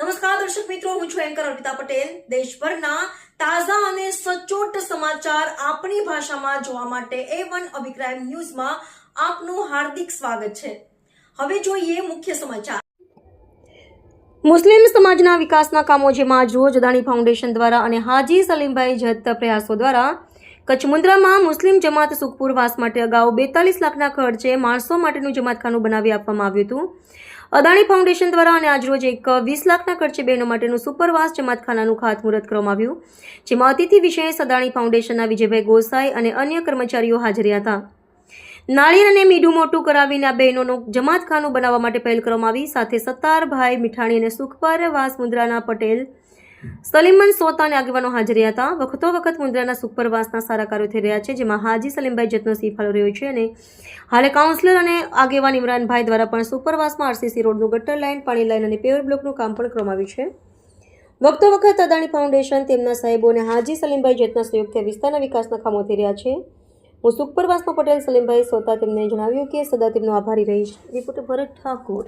નમસ્કાર દર્શક મિત્રો, હું છું એન્કર અર્પિતા પટેલ। દેશભરના તાજા અને સચોટ સમાચાર આપણી ભાષામાં જોવા માટે A1 અભિપ્રાય ન્યૂઝમાં આપનું હાર્દિક સ્વાગત છે। હવે જોઈએ મુખ્ય સમાચાર। મુસ્લિમ સમાજના વિકાસના કામો જેમાં રોજ અદાણી ફાઉન્ડેશન દ્વારા અને હાજી સલીમભાઈ જત પ્રયાસો દ્વારા કચ્છ મુન્દ્રામાં મુસ્લિમ જમાત સુખપુરવાસ માટે અગાઉ 42 લાખના ખર્ચે માણસો માટેનું જમાતખાનું બનાવી આપવામાં આવ્યું હતું। અદાણી ફાઉન્ડેશન દ્વારા અને આજરોજ 20 લાખના ખર્ચે બહેનો માટેનું સુપરવાસ જમાતખાનાનું ખાતમુહૂર્ત કરવામાં આવ્યું, જેમાં અતિથિ વિશેષ અદાણી ફાઉન્ડેશનના વિજયભાઈ ગોસાઈ અને અન્ય કર્મચારીઓ હાજર હતા। નાળિયેર અને મીઠું મોટું કરાવીને આ બહેનોનું જમાતખાનું બનાવવા માટે પહેલ કરવામાં આવી। સાથે સત્તારભાઈ મીઠાણી અને સુખપરવાસ મુન્દ્રાના પટેલ સલીમન સોતાની આગેવાનો હાજર હતા। વખતો વખત મુન્દ્રાના સુપરવાસના સારા કાર્યો થઈ રહ્યા છે, જેમાં હાજી સલીમભાઈ જતનો સિંહ ફાળો રહ્યો છે અને હાલે કાઉન્સિલર અને આગેવાન ઇમરાનભાઈ દ્વારા પણ સુપરવાસમાં આરસીસી રોડનું ગટર લાઇન, પાણી લાઇન અને પેવર બ્લોકનું કામ પણ કરવામાં આવ્યું છે। વખતો વખત અદાણી ફાઉન્ડેશન, તેમના સાહેબો અને હાજી સલીમભાઈ જતના સહયોગથી વિસ્તારના વિકાસના કામો થઈ રહ્યા છે। હું સુપરવાસનો પટેલ સલીમભાઈ સોતા તેમને જણાવ્યું કે સદા તેમનો આભારી રહીશ। રિપોર્ટર ભરત ઠાકોર।